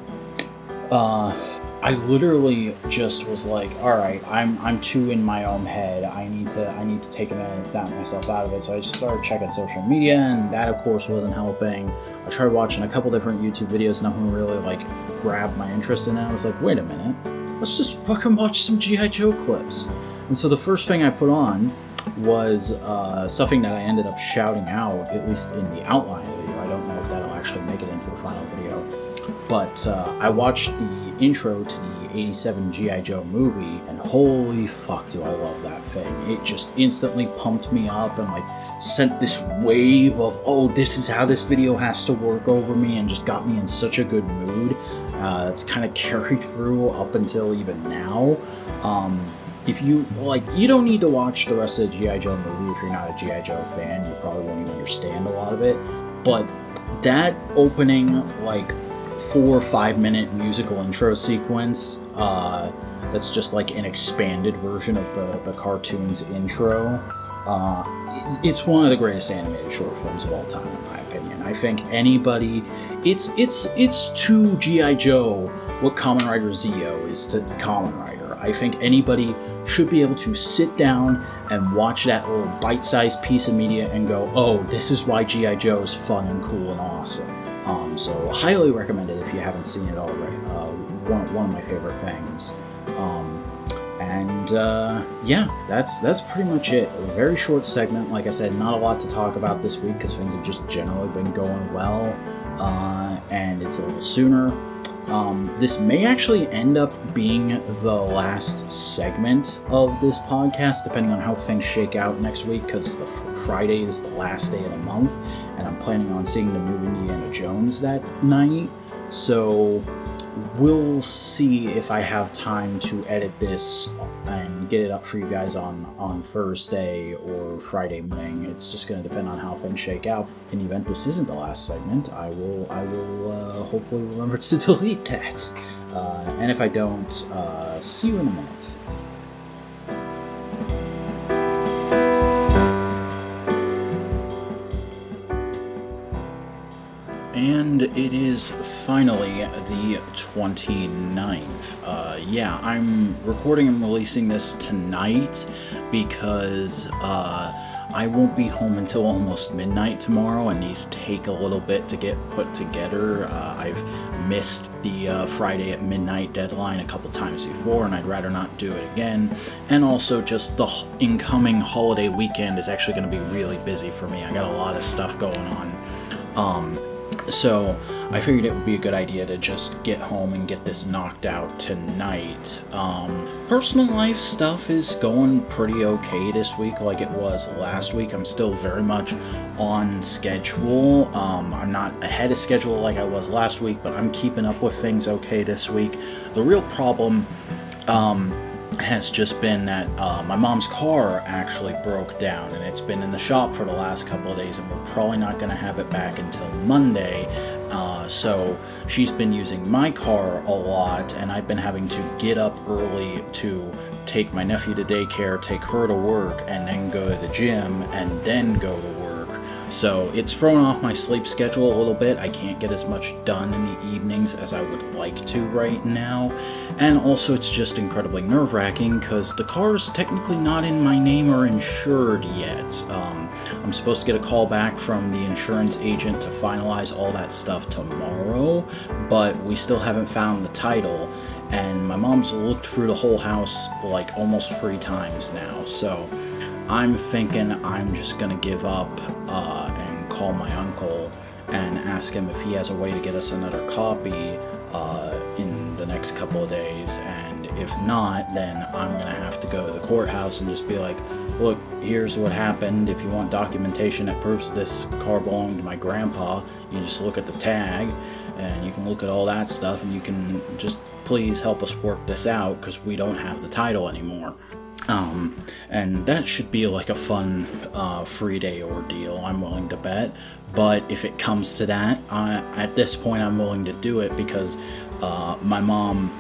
Speaker 1: I literally just was like, all right, I'm too in my own head. I need to take a minute and snap myself out of it. So I just started checking social media, and that of course wasn't helping. I tried watching a couple different YouTube videos, nothing really like grabbed my interest in it. I was like, wait a minute, let's just fucking watch some G.I. Joe clips. And so the first thing I put on was something that I ended up shouting out, at least in the outline of the video. I don't know if that'll actually make it into the final video, but I watched the intro to the 87 G.I. Joe movie, and holy fuck do I love that thing. It just instantly pumped me up and like sent this wave of, oh, this is how this video has to work over me, and just got me in such a good mood. It's kind of carried through up until even now. If you like, you don't need to watch the rest of the G.I. Joe movie if you're not a G.I. Joe fan. You probably won't even understand a lot of it, but that opening like 4 or 5 minute musical intro sequence, that's just like an expanded version of the cartoon's intro. It's one of the greatest animated short films of all time, in my opinion. I think anybody, it's to G.I. Joe what Kamen Rider Zeo is to Kamen Rider. I think anybody should be able to sit down and watch that little bite-sized piece of media and go, oh, this is why G.I. Joe is fun and cool and awesome. So highly recommend it if you haven't seen it already. One of my favorite things. Yeah, that's pretty much it. A very short segment. Like I said, not a lot to talk about this week because things have just generally been going well, and it's a little sooner. This may actually end up being the last segment of this podcast, depending on how things shake out next week, because the Friday is the last day of the month, and I'm planning on seeing the new Indiana Jones that night. So we'll see if I have time to edit this and get it up for you guys on Thursday or Friday morning. It's just going to depend on how things shake out. In the event this isn't the last segment, I will hopefully remember to delete that. And if I don't, see you in a minute. And it is finally the 29th. Yeah, I'm recording and releasing this tonight because I won't be home until almost midnight tomorrow, and these take a little bit to get put together. I've missed the Friday at midnight deadline a couple times before, and I'd rather not do it again. And also, just the incoming holiday weekend is actually going to be really busy for me. I got a lot of stuff going on. So I figured it would be a good idea to just get home and get this knocked out tonight. Personal life stuff is going pretty okay this week like it was last week. I'm still very much on schedule. I'm not ahead of schedule like I was last week, but I'm keeping up with things okay this week. The real problem has just been that my mom's car actually broke down, and it's been in the shop for the last couple of days, and we're probably not going to have it back until Monday. So she's been using my car a lot, and I've been having to get up early to take my nephew to daycare, take her to work, and then go to the gym, and then go to work. So it's thrown off my sleep schedule a little bit. I can't get as much done in the evenings as I would like to right now. And also it's just incredibly nerve-wracking because the car's technically not in my name or insured yet. I'm supposed to get a call back from the insurance agent to finalize all that stuff tomorrow, but we still haven't found the title. And my mom's looked through the whole house like almost 3 times now, so I'm thinking I'm just gonna give up and call my uncle and ask him if he has a way to get us another copy in the next couple of days, and if not, then I'm gonna have to go to the courthouse and just be like, look, here's what happened. If you want documentation that proves this car belonged to my grandpa, you just look at the tag. and you can look at all that stuff, and you can just please help us work this out, because we don't have the title anymore. And that should be like a fun free day ordeal, I'm willing to bet. But if it comes to that, at this point I'm willing to do it, because my mom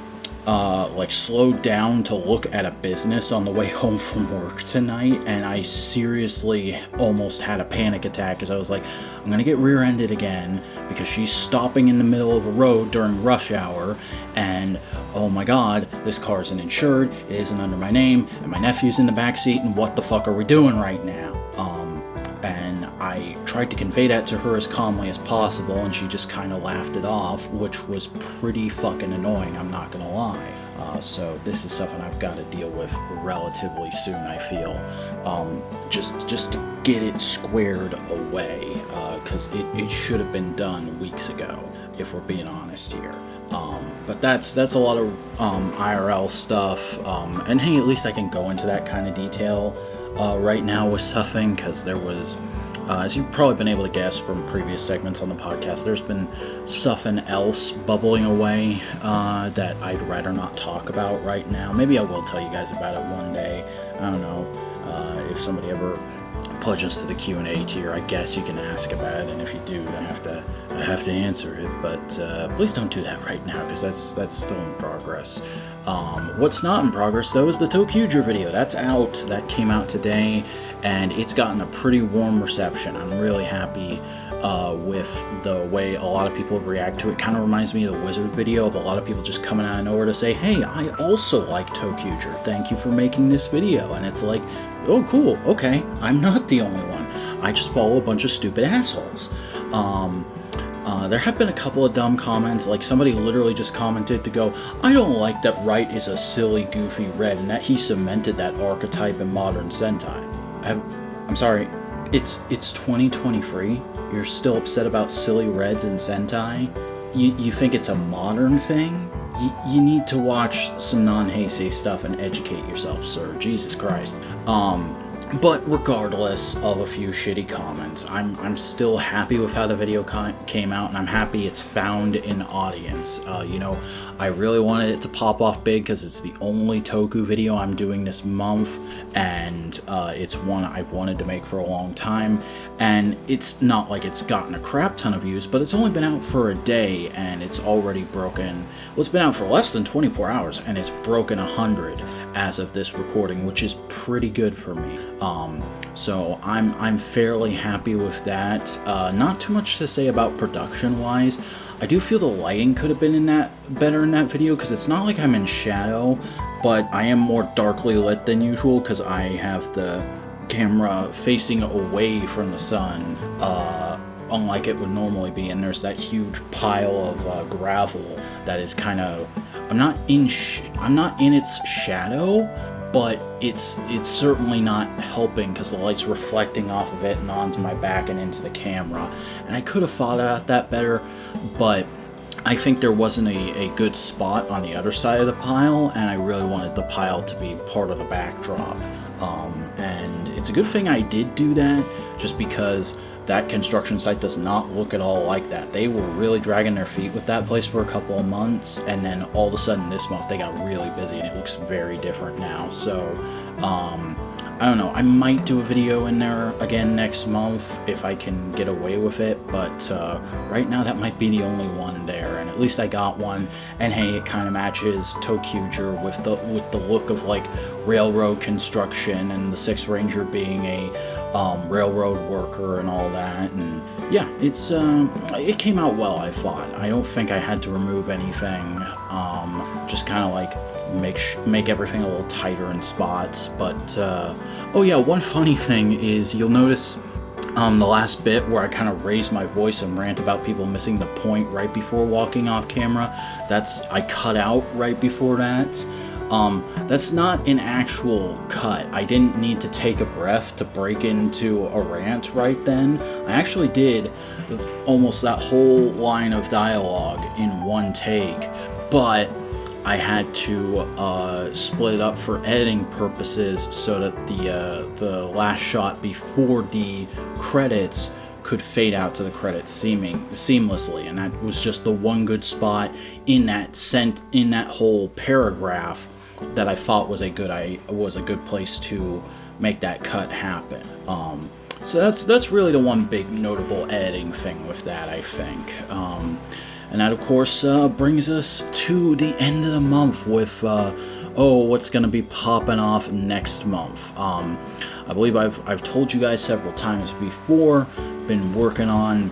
Speaker 1: slowed down to look at a business on the way home from work tonight, and I seriously almost had a panic attack, because I was like, I'm gonna get rear-ended again, because she's stopping in the middle of a road during rush hour, and oh my god, this car isn't insured, it isn't under my name, and my nephew's in the back seat, and what the fuck are we doing right now? And I tried to convey that to her as calmly as possible, and she just kind of laughed it off, which was pretty fucking annoying, I'm not gonna lie. So this is something I've got to deal with relatively soon, I feel. Just to get it squared away, because it should have been done weeks ago, if we're being honest here. But that's a lot of IRL stuff, and hey, at least I can go into that kind of detail right now with stuffing, because there was, as you've probably been able to guess from previous segments on the podcast, there's been something else bubbling away that I'd rather not talk about right now. Maybe I will tell you guys about it one day. I don't know, if somebody ever pledges to the Q&A tier, I guess you can ask about it, and if you do, I have to answer it, but please don't do that right now, because that's still in progress. What's not in progress, though, is the Tokuger video. That's out. That came out today, and it's gotten a pretty warm reception. I'm really happy with the way a lot of people react to it. Kind of reminds me of the Wizard video, of a lot of people just coming out of nowhere to say, hey, I also like Tokuger. Thank you for making this video. And it's like, oh, cool. Okay, I'm not the only one. I just follow a bunch of stupid assholes. There have been a couple of dumb comments, like somebody literally just commented to go, I don't like that Wright is a silly, goofy red, and that he cemented that archetype in modern Sentai. I'm sorry, it's 2023? You're still upset about silly reds in Sentai? You think it's a modern thing? You need to watch some non-Heisei stuff and educate yourself, sir. Jesus Christ. But regardless of a few shitty comments, I'm still happy with how the video came out, and I'm happy it's found an audience. I really wanted it to pop off big, because it's the only Toku video I'm doing this month, and it's one I wanted to make for a long time, and it's not like it's gotten a crap ton of views, but it's only been out for a day, and it's already broken, well, it's been out for less than 24 hours, and it's broken 100 as of this recording, which is pretty good for me. So I'm fairly happy with that. Not too much to say about production-wise. I do feel the lighting could have been better in that video, because it's not like I'm in shadow, but I am more darkly lit than usual, because I have the camera facing away from the sun, unlike it would normally be, and there's that huge pile of gravel that is kind of, I'm not in its shadow, but it's certainly not helping, because the light's reflecting off of it and onto my back and into the camera. And I could have thought about that better, but I think there wasn't a good spot on the other side of the pile, and I really wanted the pile to be part of the backdrop. And it's a good thing I did do that, just because that construction site does not look at all like that. They were really dragging their feet with that place for a couple of months, and then all of a sudden this month they got really busy, and it looks very different now. So I don't know, I might do a video in there again next month if I can get away with it, but right now that might be the only one there, and at least I got one. And hey, it kind of matches Tokuger with the look of like railroad construction, and the Sixth Ranger being a railroad worker and all that. And yeah, it came out well, I thought. I don't think I had to remove anything, just kind of like make everything a little tighter in spots. But oh yeah, one funny thing is you'll notice the last bit where I kind of raise my voice and rant about people missing the point right before walking off camera, I cut out right before that. That's not an actual cut. I didn't need to take a breath to break into a rant right then. I actually did almost that whole line of dialogue in one take, but I had to split it up for editing purposes so that the last shot before the credits could fade out to the credits seamlessly, and that was just the one good spot in that whole paragraph that I thought was a good place to make that cut happen. So that's really the one big notable editing thing with that, I think. And that, of course, brings us to the end of the month with, what's going to be popping off next month. I believe I've told you guys several times before, been working on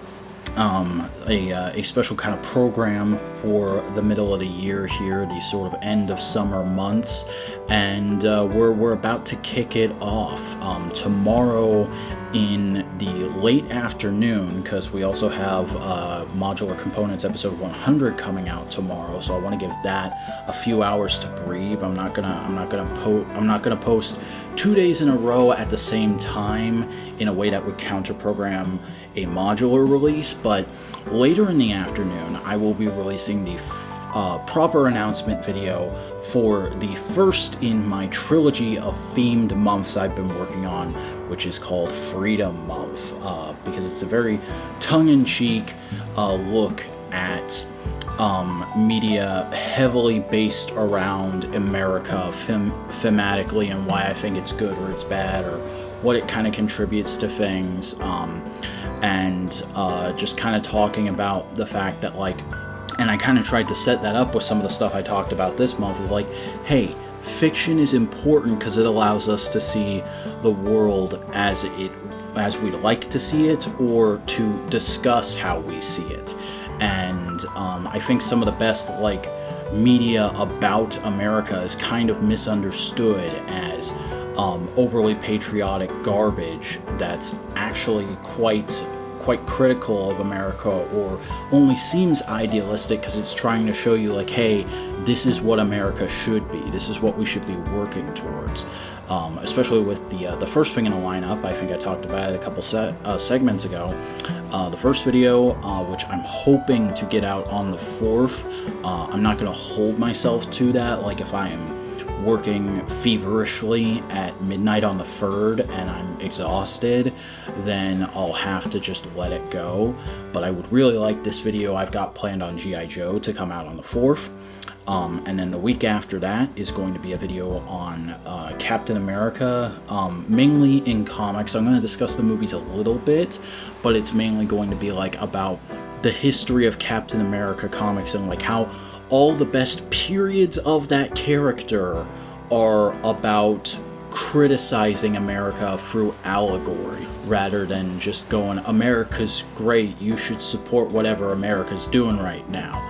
Speaker 1: a special kind of program for the middle of the year here, the sort of end of summer months, and we're about to kick it off tomorrow in the late afternoon, because we also have Modular Components episode 100 coming out tomorrow, so I want to give that a few hours to breathe. I'm not gonna post 2 days in a row at the same time in a way that would counter program a modular release, but later in the afternoon I will be releasing the proper announcement video for the first in my trilogy of themed months I've been working on, which is called Freedom Month, because it's a very tongue-in-cheek look at media heavily based around America thematically, and why I think it's good or it's bad, or what it kind of contributes to things, and just kind of talking about the fact that, like, and I kind of tried to set that up with some of the stuff I talked about this month of, like, hey, fiction is important because it allows us to see the world as we'd like to see it, or to discuss how we see it. And I think some of the best, like, media about America is kind of misunderstood as overly patriotic garbage that's actually quite critical of America, or only seems idealistic because it's trying to show you, like, hey, this is what America should be, this is what we should be working towards. Especially with the first thing in the lineup, I think I talked about it a couple segments ago. The first video, which I'm hoping to get out on the 4th. I'm not going to hold myself to that. Like, if I am working feverishly at midnight on the 3rd and I'm exhausted, then I'll have to just let it go. But I would really like this video I've got planned on G.I. Joe to come out on the 4th. And then the week after that is going to be a video on Captain America, mainly in comics. I'm going to discuss the movies a little bit, but it's mainly going to be, like, about the history of Captain America comics, and, like, how all the best periods of that character are about criticizing America through allegory, rather than just going, America's great, you should support whatever America's doing right now.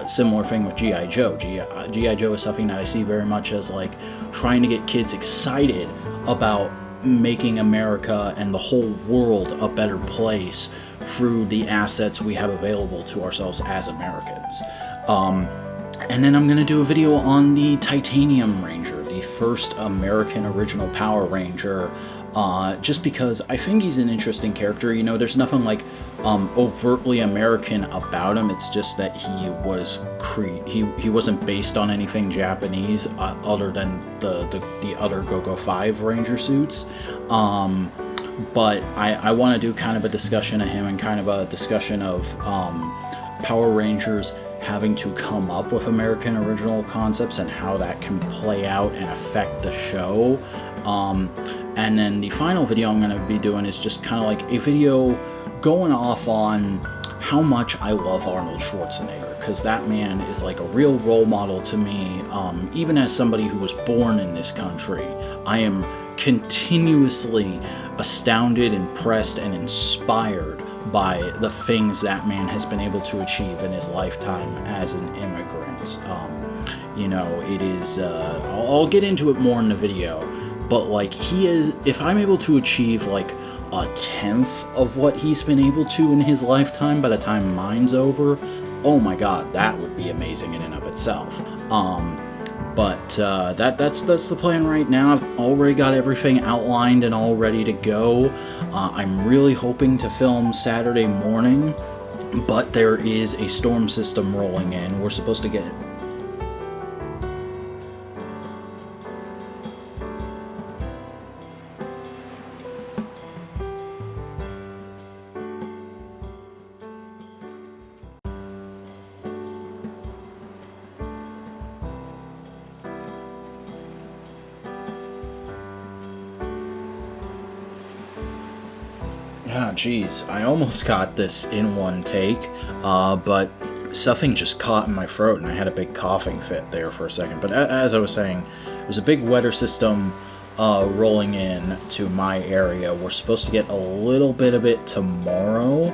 Speaker 1: Similar thing with G.I. Joe. G.I. Joe is something that I see very much as, like, trying to get kids excited about making America and the whole world a better place through the assets we have available to ourselves as Americans. And then I'm going to do a video on the Titanium Ranger, the first American original Power Ranger, just because I think he's an interesting character. You know, there's nothing, like, overtly American about him. It's just that he wasn't based on anything Japanese, other than the other Go-Go 5 Ranger suits. But I want to do kind of a discussion of him, and kind of a discussion of Power Rangers having to come up with American original concepts and how that can play out and affect the show. And then the final video I'm going to be doing is just kind of like a video going off on how much I love Arnold Schwarzenegger, because that man is, like, a real role model to me. Even as somebody who was born in this country, I am continuously astounded, impressed, and inspired by the things that man has been able to achieve in his lifetime as an immigrant. You know, it is, I'll get into it more in the video, but, like, he is, if I'm able to achieve, like, a 10th of what he's been able to in his lifetime by the time mine's over, oh my god, that would be amazing in and of itself. But that's the plan right now. I've already got everything outlined and all ready to go. I'm really hoping to film Saturday morning, but there is a storm system rolling in. We're supposed to get Ah, geez, I almost got this in one take, but stuffing just caught in my throat and I had a big coughing fit there for a second. But as I was saying, there's a big weather system rolling in to my area. We're supposed to get a little bit of it tomorrow,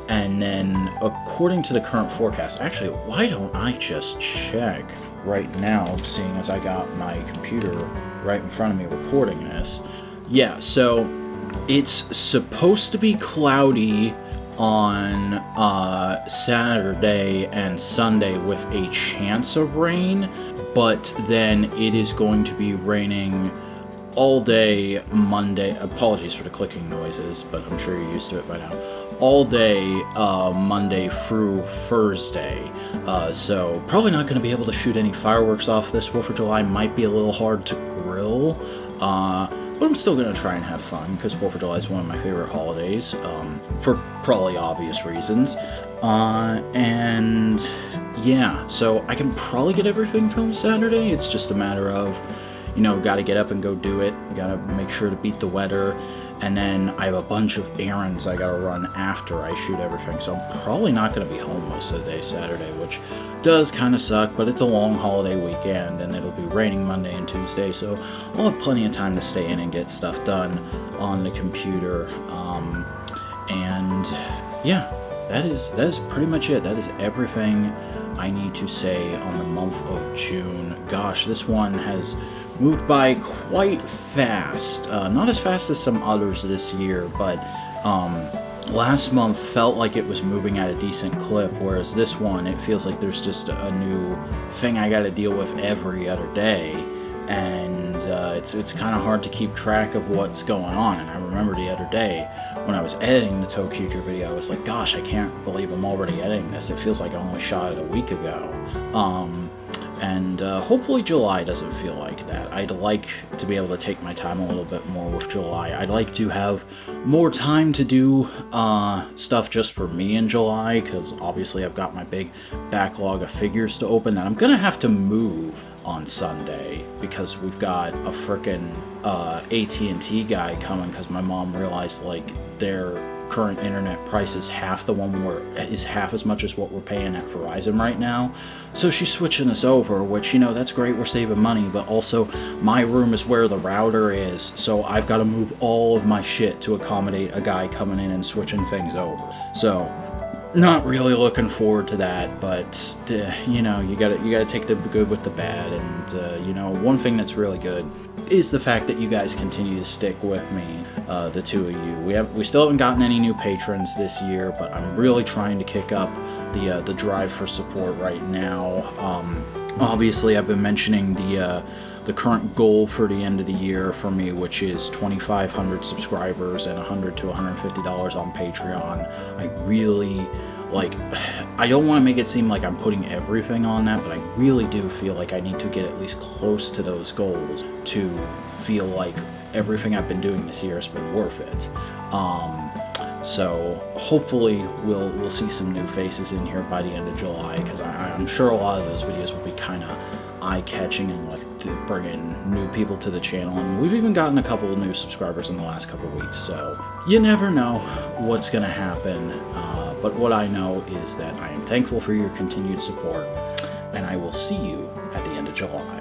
Speaker 1: and then according to the current forecast, actually, why don't I just check right now, seeing as I got my computer right in front of me recording this. Yeah, so it's supposed to be cloudy on Saturday and Sunday with a chance of rain, but then it is going to be raining all day Monday. Apologies for the clicking noises, but I'm sure you're used to it by now. All day Monday through Thursday. So probably not going to be able to shoot any fireworks off this 4th of July. Might be a little hard to grill. But I'm still going to try and have fun, because 4th of July is one of my favorite holidays, for probably obvious reasons. And yeah, so I can probably get everything filmed Saturday. It's just a matter of, got to get up and go do it. Got to make sure to beat the weather. And then I have a bunch of errands I gotta run after I shoot everything, so I'm probably not gonna be home most of the day Saturday, which does kind of suck, but it's a long holiday weekend, and it'll be raining Monday and Tuesday, so I'll have plenty of time to stay in and get stuff done on the computer. And yeah, that is pretty much it. That is everything I need to say on the month of June. Gosh, this one has moved by quite fast. Not as fast as some others this year, but last month felt like it was moving at a decent clip, whereas this one, it feels like there's just a new thing I gotta deal with every other day, and it's kind of hard to keep track of what's going on. And I remember the other day when I was editing the Tokuger video, I was like, gosh, I can't believe I'm already editing this. It feels like I only shot it a week ago. And hopefully July doesn't feel like that. I'd like to be able to take my time a little bit more with July. I'd like to have more time to do stuff just for me in July, because obviously I've got my big backlog of figures to open, and I'm going to have to move on Sunday because we've got a frickin' AT&T guy coming, because my mom realized, like, their current internet price is half as much as what we're paying at Verizon right now. So she's switching us over, which, that's great, we're saving money, but also my room is where the router is, so I've got to move all of my shit to accommodate a guy coming in and switching things over. So not really looking forward to that, but you gotta take the good with the bad. And one thing that's really good is the fact that you guys continue to stick with me, the two of you. We still haven't gotten any new patrons this year, but I'm really trying to kick up the drive for support right now. Obviously, I've been mentioning the current goal for the end of the year for me, which is 2,500 subscribers and $100 to $150 on Patreon. I really, I don't want to make it seem like I'm putting everything on that, but I really do feel like I need to get at least close to those goals to feel like everything I've been doing this year has been worth it. So hopefully we'll see some new faces in here by the end of July, because I'm sure a lot of those videos will be kind of eye-catching and bringing new people to the channel, and we've even gotten a couple of new subscribers in the last couple of weeks, so you never know what's gonna happen, but what I know is that I am thankful for your continued support, and I will see you at the end of July.